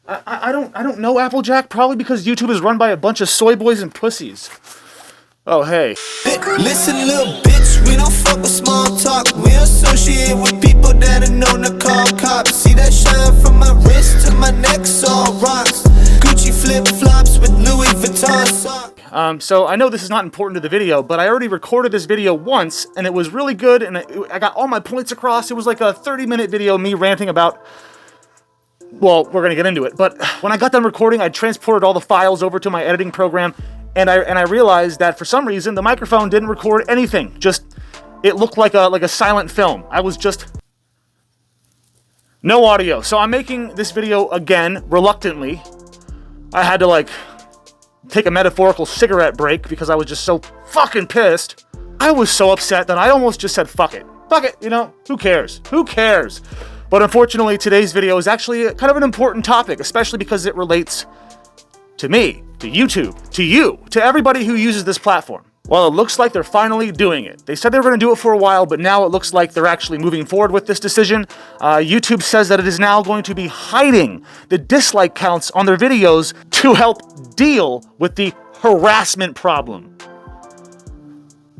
I don't know, Applejack, probably because YouTube is run by a bunch of soy boys and pussies. Oh, hey. Listen, little bitch, we don't fuck with small talk. We associate with people that are known to call cops. See that shine from my wrist to my neck, all rocks. Gucci flip-flops with Louis Vuitton socks. So I know this is not important to the video, but I already recorded this video once, and it was really good, and I got all my points across. It was like a 30-minute video, me ranting about... Well, we're gonna get into it, but when I got done recording, I transported all the files over to my editing program, and I realized that for some reason, the microphone didn't record anything. Just, it looked like a silent film. I was just... No audio. So I'm making this video again, reluctantly. I had to, like, take a metaphorical cigarette break because I was just so fucking pissed. I was so upset that I almost just said, fuck it. Fuck it, you know? Who cares? Who cares? But unfortunately, today's video is actually kind of an important topic, especially because it relates to me, to YouTube, to you, to everybody who uses this platform. Well, it looks like they're finally doing it. They said they were going to do it for a while, but now it looks like they're actually moving forward with this decision. YouTube says that it is now going to be hiding the dislike counts on their videos to help deal with the harassment problem.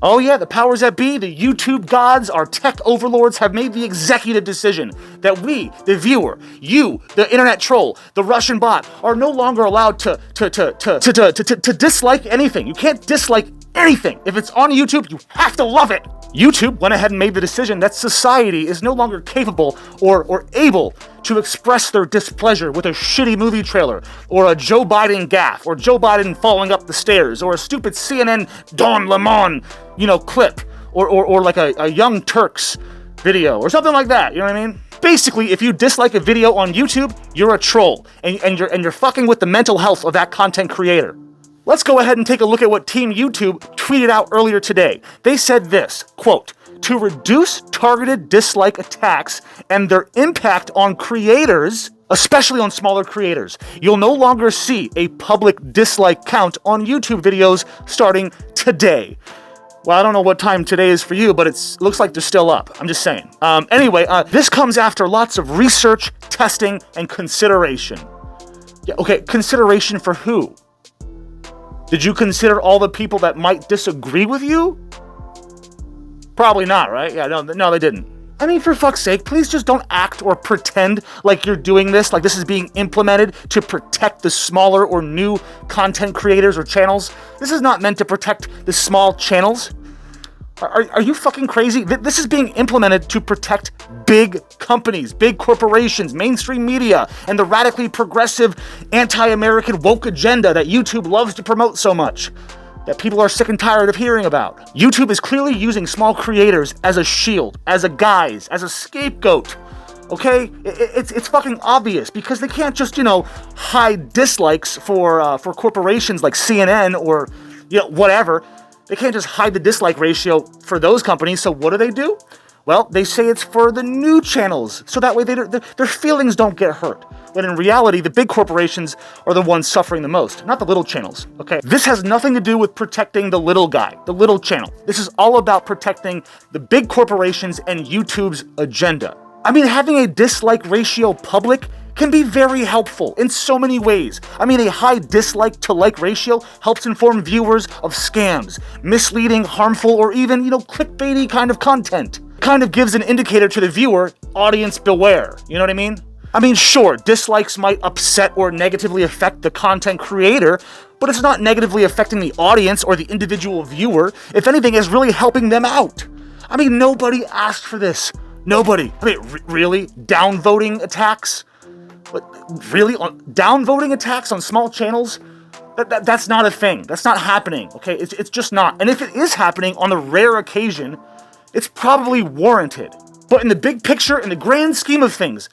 Oh yeah, the powers that be, the YouTube gods, our tech overlords have made the executive decision that we, the viewer, you, the internet troll, the Russian bot, are no longer allowed to dislike anything. You can't dislike anything. If it's on YouTube, you have to love it. YouTube went ahead and made the decision that society is no longer capable or able to express their displeasure with a shitty movie trailer, or a Joe Biden gaffe, or Joe Biden falling up the stairs, or a stupid CNN Don Lemon, clip, or like a Young Turks video, or something like that, you know what I mean? Basically, if you dislike a video on YouTube, you're a troll, and you're fucking with the mental health of that content creator. Let's go ahead and take a look at what Team YouTube tweeted out earlier today. They said this, quote, "To reduce targeted dislike attacks and their impact on creators, especially on smaller creators, you'll no longer see a public dislike count on YouTube videos starting today." Well, I don't know what time today is for you, but it looks like they're still up. I'm just saying. Anyway, this comes after lots of research, testing, and consideration. Yeah, okay, consideration for who? Did you consider all the people that might disagree with you? Probably not, right? Yeah, no, they didn't. I mean, for fuck's sake, please just don't act or pretend like you're doing this, like this is being implemented to protect the smaller or new content creators or channels. This is not meant to protect the small channels. Are you fucking crazy? This is being implemented to protect big companies, big corporations, mainstream media, and the radically progressive anti-American woke agenda that YouTube loves to promote so much, that people are sick and tired of hearing about. YouTube is clearly using small creators as a shield, as a guise, as a scapegoat. Okay? It's fucking obvious, because they can't just, hide dislikes for corporations like CNN or, whatever. They can't just hide the dislike ratio for those companies, so what do? Well, they say it's for the new channels, so that way their feelings don't get hurt. When in reality, the big corporations are the ones suffering the most, not the little channels, okay? This has nothing to do with protecting the little guy, the little channel. This is all about protecting the big corporations and YouTube's agenda. I mean, having a dislike ratio public can be very helpful in so many ways. I mean, a high dislike to like ratio helps inform viewers of scams, misleading, harmful, or even, clickbaity kind of content. Kind of gives an indicator to the viewer, audience beware, you know what I mean? I mean, sure, dislikes might upset or negatively affect the content creator, but it's not negatively affecting the audience or the individual viewer. If anything, it's really helping them out. I mean, nobody asked for this. Nobody. I mean, really? Downvoting attacks? But really? Downvoting attacks on small channels? That's not a thing. That's not happening, okay? It's just not. And if it is happening on the rare occasion, it's probably warranted. But in the big picture, in the grand scheme of things,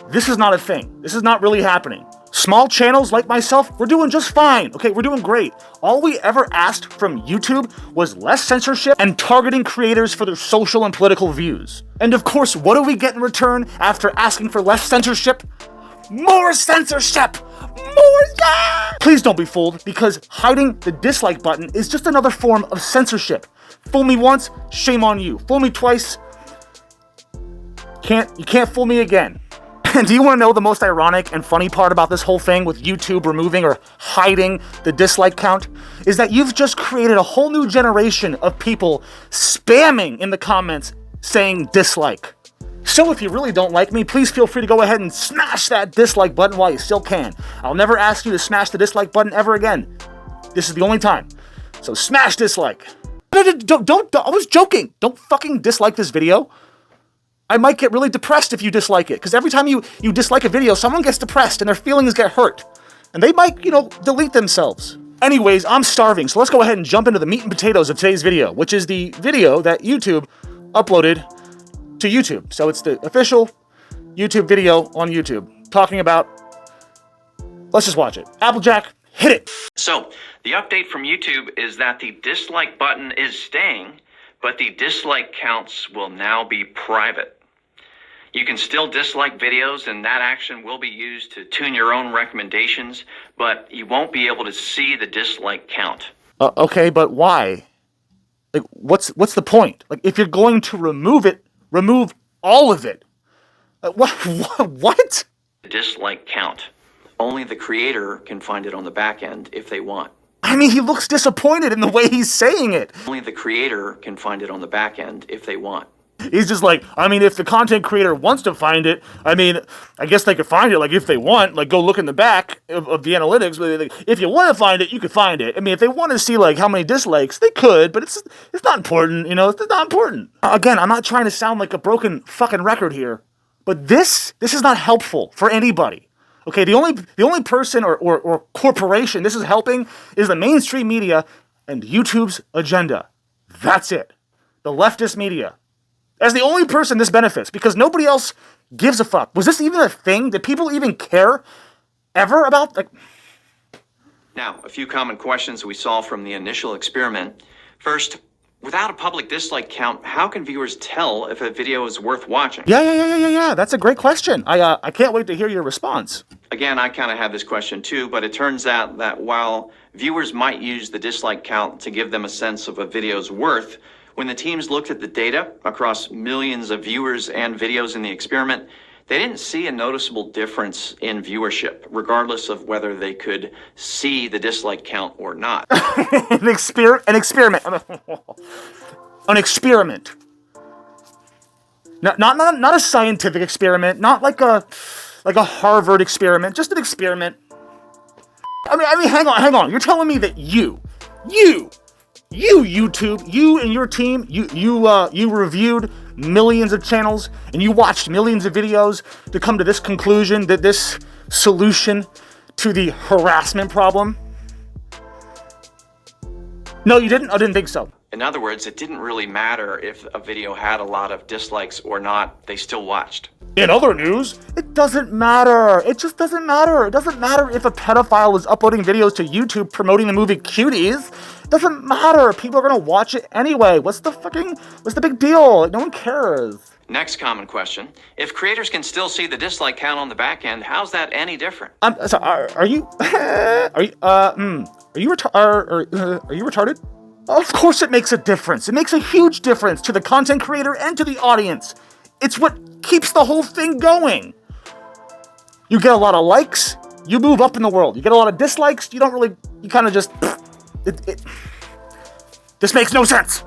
this is not a thing. This is not really happening. Small channels like myself, we're doing just fine, okay? We're doing great. All we ever asked from YouTube was less censorship and targeting creators for their social and political views. And of course, what do we get in return after asking for less censorship? More censorship! Please don't be fooled, because hiding the dislike button is just another form of censorship. Fool me once, shame on you. Fool me twice, you can't fool me again. And do you want to know the most ironic and funny part about this whole thing with YouTube removing or hiding the dislike count? Is that you've just created a whole new generation of people spamming in the comments saying dislike. So if you really don't like me, please feel free to go ahead and smash that dislike button while you still can. I'll never ask you to smash the dislike button ever again. This is the only time. So smash dislike. Don't, I was joking. Don't fucking dislike this video. I might get really depressed if you dislike it, because every time you dislike a video, someone gets depressed and their feelings get hurt. And they might, delete themselves. Anyways, I'm starving, so let's go ahead and jump into the meat and potatoes of today's video, which is the video that YouTube uploaded to YouTube. So it's the official YouTube video on YouTube talking about, let's just watch it. Applejack, hit it. So the update from YouTube is that the dislike button is staying, but the dislike counts will now be private. You can still dislike videos, and that action will be used to tune your own recommendations, but you won't be able to see the dislike count. Okay, but why? Like, what's the point? Like, if you're going to remove it, remove all of it. What? Dislike count. Only the creator can find it on the back end if they want. I mean, he looks disappointed in the way he's saying it. Only the creator can find it on the back end if they want. He's just like, I mean, if the content creator wants to find it, I mean, I guess they could find it, like, if they want, like, go look in the back of the analytics. Like, if you want to find it, you could find it. I mean, if they want to see, like, how many dislikes, they could, but it's not important, it's not important. Again, I'm not trying to sound like a broken fucking record here, but this is not helpful for anybody. Okay, the only person or corporation this is helping is the mainstream media and YouTube's agenda. That's it. The leftist media. As the only person this benefits, because nobody else gives a fuck. Was this even a thing? Did people even care ever about, like... Now, a few common questions we saw from the initial experiment. First, without a public dislike count, how can viewers tell if a video is worth watching? Yeah. That's a great question. I can't wait to hear your response. Again, I kind of had this question too, but it turns out that while viewers might use the dislike count to give them a sense of a video's worth, when the teams looked at the data across millions of viewers and videos in the experiment, they didn't see a noticeable difference in viewership, regardless of whether they could see the dislike count or not. An experiment. An experiment. Not a scientific experiment, not like a Harvard experiment, just an experiment. I mean, hang on. You're telling me that you YouTube, you and your team, you reviewed millions of channels and you watched millions of videos to come to this conclusion, that this solution to the harassment problem? No, you didn't? I didn't think so. In other words, it didn't really matter if a video had a lot of dislikes or not, they still watched. In other news, it doesn't matter. It just doesn't matter. It doesn't matter if a pedophile is uploading videos to YouTube promoting the movie Cuties. It doesn't matter. People are gonna watch it anyway. What's the big deal? No one cares. Next common question. If creators can still see the dislike count on the back end, how's that any different? So are you retarded? Of course it makes a difference. It makes a huge difference to the content creator and to the audience. It's what keeps the whole thing going. You get a lot of likes, you move up in the world. You get a lot of dislikes, you kind of just... This makes no sense.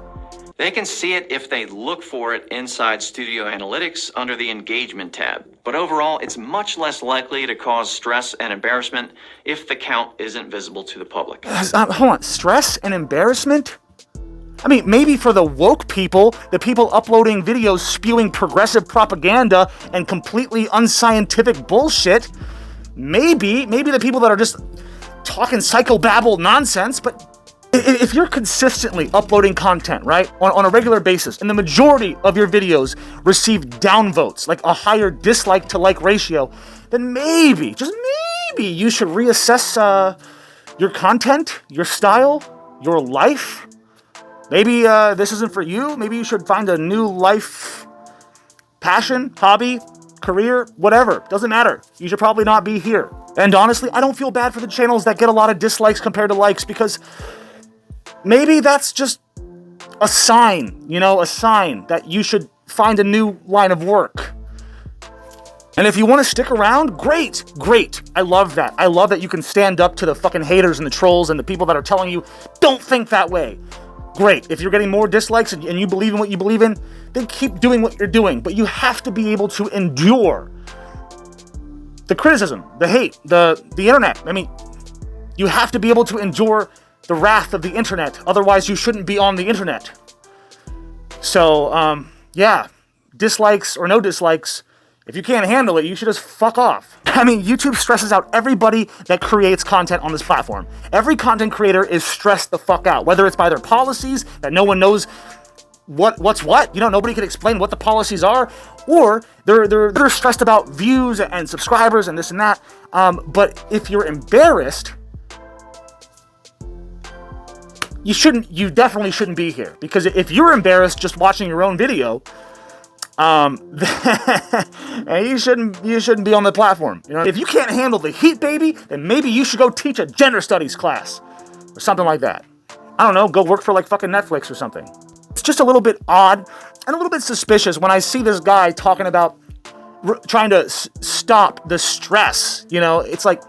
They can see it if they look for it inside Studio Analytics under the Engagement tab. But overall, it's much less likely to cause stress and embarrassment if the count isn't visible to the public. Hold on, stress and embarrassment? I mean, maybe for the woke people, the people uploading videos spewing progressive propaganda and completely unscientific bullshit, maybe the people that are just talking psychobabble nonsense, but if you're consistently uploading content, right, on a regular basis, and the majority of your videos receive downvotes, like a higher dislike to like ratio, then maybe, just maybe, you should reassess your content, your style, your life. Maybe this isn't for you. Maybe you should find a new life, passion, hobby, career, whatever. Doesn't matter. You should probably not be here. And honestly, I don't feel bad for the channels that get a lot of dislikes compared to likes, because maybe that's just a sign, a sign that you should find a new line of work. And if you want to stick around, great. I love that. I love that you can stand up to the fucking haters and the trolls and the people that are telling you, don't think that way. Great. If you're getting more dislikes and you believe in what you believe in, then keep doing what you're doing. But you have to be able to endure the criticism, the hate, the internet. I mean, you have to be able to endure the wrath of the internet. Otherwise, you shouldn't be on the internet. So, yeah, dislikes or no dislikes, if you can't handle it, you should just fuck off. I mean, YouTube stresses out everybody that creates content on this platform. Every content creator is stressed the fuck out, whether it's by their policies, that no one knows what's what. You know, nobody can explain what the policies are, or they're stressed about views and subscribers and this and that. But if you're embarrassed, you definitely shouldn't be here. Because if you're embarrassed just watching your own video, you shouldn't be on the platform. You know, if you can't handle the heat, baby, then maybe you should go teach a gender studies class or something like that. I don't know, go work for like fucking Netflix or something. It's just a little bit odd and a little bit suspicious when I see this guy talking about trying to stop the stress. You know, it's like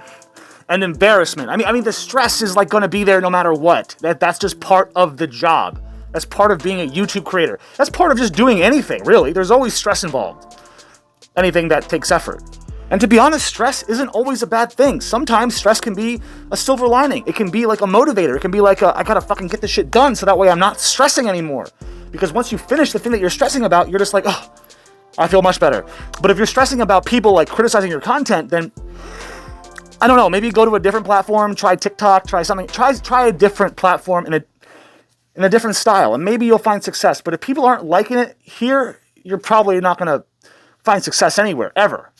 an embarrassment. I mean, the stress is like going to be there no matter what. That's just part of the job. That's part of being a YouTube creator. That's part of just doing anything, really. There's always stress involved. Anything that takes effort. And to be honest, stress isn't always a bad thing. Sometimes stress can be a silver lining. It can be like a motivator. It can be like I gotta fucking get this shit done so that way I'm not stressing anymore. Because once you finish the thing that you're stressing about, you're just like, oh, I feel much better. But if you're stressing about people like criticizing your content, then I don't know, maybe go to a different platform, try TikTok, try something, try a different platform in a different style, and maybe you'll find success. But if people aren't liking it here, you're probably not going to find success anywhere, ever.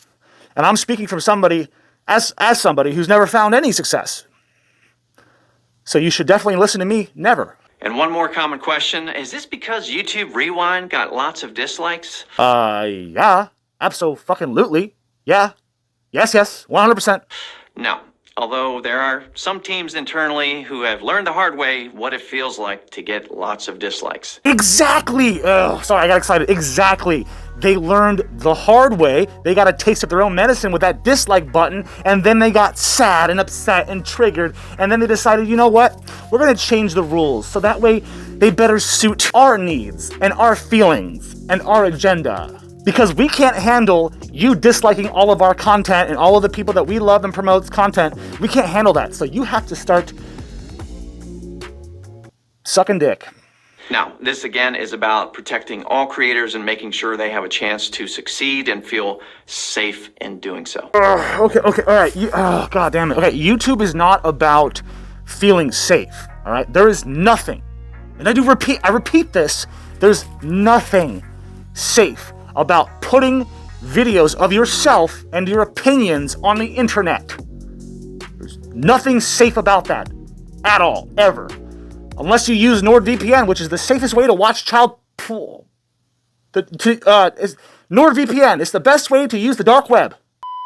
And I'm speaking from somebody, as somebody who's never found any success. So you should definitely listen to me, never. And one more common question, is this because YouTube Rewind got lots of dislikes? Yeah, abso-fucking-lutely. Yeah, yes, 100%. No. Although there are some teams internally who have learned the hard way what it feels like to get lots of dislikes. Exactly! Oh, sorry, I got excited. Exactly. They learned the hard way. They got a taste of their own medicine with that dislike button, and then they got sad and upset and triggered, and then they decided, you know what? We're going to change the rules so that way they better suit our needs and our feelings and our agenda. Because we can't handle you disliking all of our content and all of the people that we love and promote content. We can't handle that. So you have to start sucking dick. Now, this again is about protecting all creators and making sure they have a chance to succeed and feel safe in doing so. Okay, all right. God damn it. Okay, YouTube is not about feeling safe, all right? There is nothing, and I repeat this, there's nothing safe about putting videos of yourself and your opinions on the internet. There's nothing safe about that at all, ever. Unless you use NordVPN, which is the safest way to watch child porn. NordVPN is the best way to use the dark web.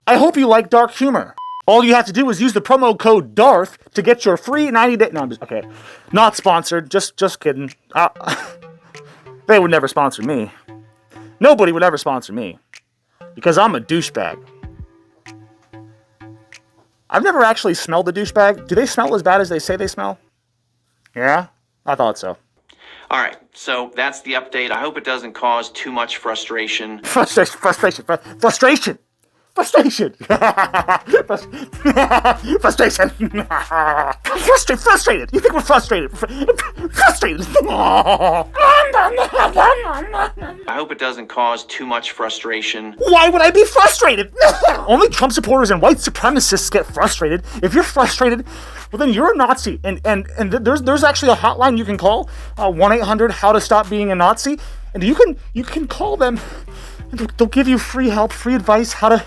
I hope you like dark humor. All you have to do is use the promo code DARTH to get your free 90-day... No, I'm just... Okay. Not sponsored. Just kidding. They would never sponsor me. Nobody would ever sponsor me. Because I'm a douchebag. I've never actually smelled a douchebag. Do they smell as bad as they say they smell? Yeah? I thought so. All right, so that's the update. I hope it doesn't cause too much frustration. Frustration. Frustration. Frustrated. You think we're frustrated? Frustrated. I hope it doesn't cause too much frustration. Why would I be frustrated? Only Trump supporters and white supremacists get frustrated. If you're frustrated, well then you're a Nazi. And there's actually a hotline you can call, 1-800-HOW-TO-STOP-BEING-A-NAZI, and you can call them. They'll give you free help, free advice, how to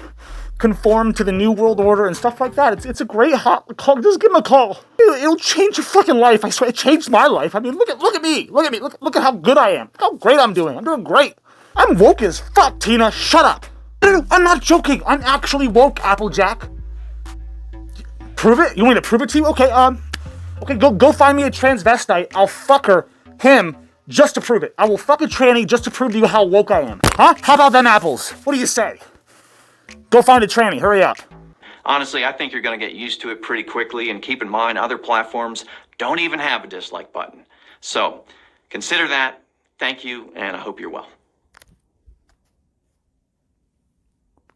conform to the New World Order and stuff like that. It's a great hot call. Just give them a call. It'll change your fucking life. I swear, it changed my life. I mean, look at me. Look at how good I am. Look how great I'm doing. I'm doing great. I'm woke as fuck, Tina. Shut up. No, I'm not joking. I'm actually woke, Applejack. Prove it? You want me to prove it to you? Okay, go find me a transvestite. I'll fuck him, just to prove it. I will fuck a tranny just to prove to you how woke I am. Huh? How about them apples? What do you say? Go find a tranny. Hurry up. Honestly, I think you're going to get used to it pretty quickly, and keep in mind other platforms don't even have a dislike button. So consider that. Thank you, and I hope you're well.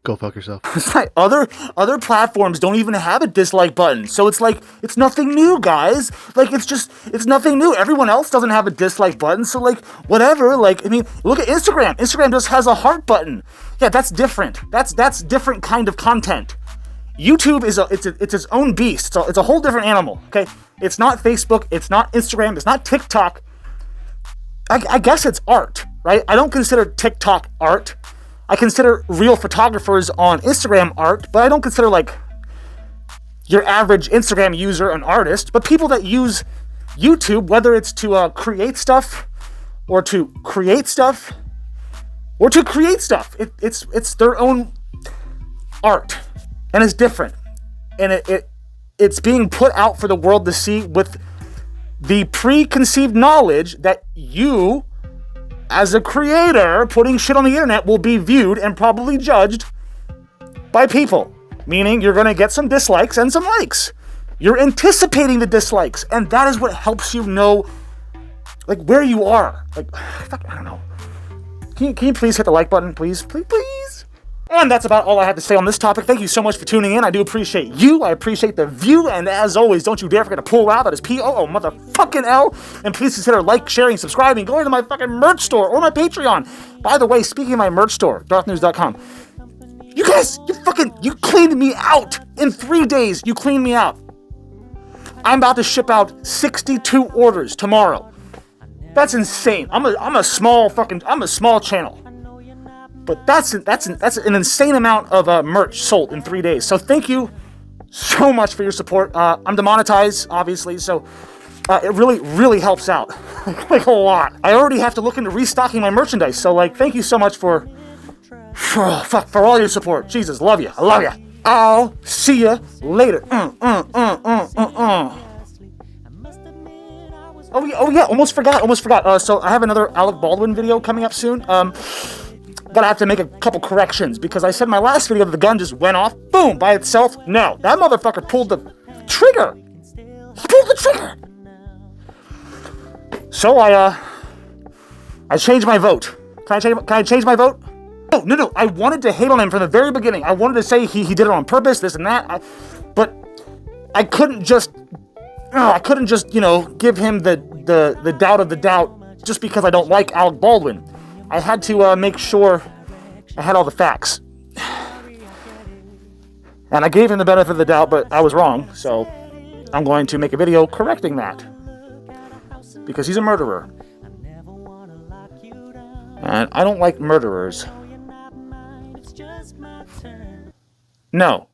Go fuck yourself. It's like other platforms don't even have a dislike button. So it's like, it's nothing new, guys. Like, it's nothing new. Everyone else doesn't have a dislike button. So like, whatever. Like, I mean, look at Instagram. Instagram just has a heart button. Yeah, that's different. That's different kind of content. YouTube is it's its own beast. So it's a whole different animal. Okay, it's not Facebook. It's not Instagram. It's not TikTok. I guess it's art, right? I don't consider TikTok art. I consider real photographers on Instagram art, but I don't consider like your average Instagram user an artist. But people that use YouTube, whether it's to create stuff or to create stuff or to create stuff, it's their own art, and it's different, and it's being put out for the world to see with the preconceived knowledge that you, as a creator, putting shit on the internet will be viewed and probably judged by people. Meaning you're going to get some dislikes and some likes. You're anticipating the dislikes, and that is what helps you know, like, where you are. Like, I don't know. Can you please hit the like button, please? Please? And that's about all I have to say on this topic. Thank you so much for tuning in. I do appreciate you. I appreciate the view. And as always, don't you dare forget to pull out. That is P-O-O motherfucking L. And please consider like, sharing, subscribing, going to my fucking merch store or my Patreon. By the way, speaking of my merch store, DarthNews.com. You guys, you cleaned me out. In 3 days, you cleaned me out. I'm about to ship out 62 orders tomorrow. That's insane. I'm a small channel. But that's an insane amount of merch sold in 3 days. So thank you so much for your support. I'm demonetized, obviously, so it really helps out, like a lot. I already have to look into restocking my merchandise. So like, thank you so much for all your support. Jesus, love you. I love you. I'll see you later. Oh yeah, almost forgot. So I have another Alec Baldwin video coming up soon. But I have to make a couple corrections, because I said in my last video that the gun just went off, boom, by itself. No, that motherfucker pulled the trigger. He pulled the trigger. So I changed my vote. Can I change my vote? No. I wanted to hate on him from the very beginning. I wanted to say he did it on purpose, this and that. But I couldn't just, give him the doubt of the doubt just because I don't like Alec Baldwin. I had to make sure I had all the facts. And I gave him the benefit of the doubt, but I was wrong. So I'm going to make a video correcting that. Because he's a murderer. And I don't like murderers. No.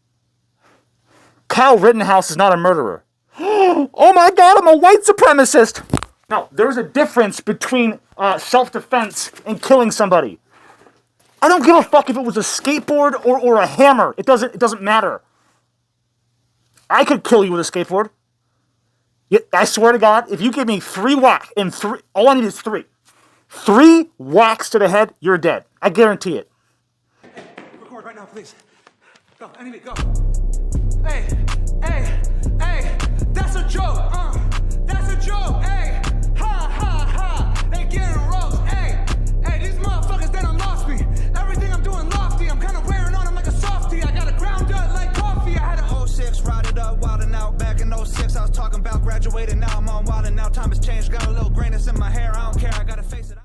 Kyle Rittenhouse is not a murderer. Oh my God, I'm a white supremacist! No, there's a difference between self-defense and killing somebody. I don't give a fuck if it was a skateboard or a hammer. It doesn't matter. I could kill you with a skateboard. I swear to God, if you give me 3 whacks, all I need is 3. 3 whacks to the head, you're dead. I guarantee it. Hey, record right now, please. Go, enemy, go. Hey, that's a joke. That's a joke. Hey, ha. They getting roast. Hey, these motherfuckers, they done lost me. Everything I'm doing lofty. I'm kind of wearing on them like a softie. I got a ground up like coffee. I had a 06, ride it up, wildin' out. Back in 06, I was talking about graduating. Now I'm on wildin' now. Time has changed. Got a little grayness in my hair. I don't care. I gotta face it.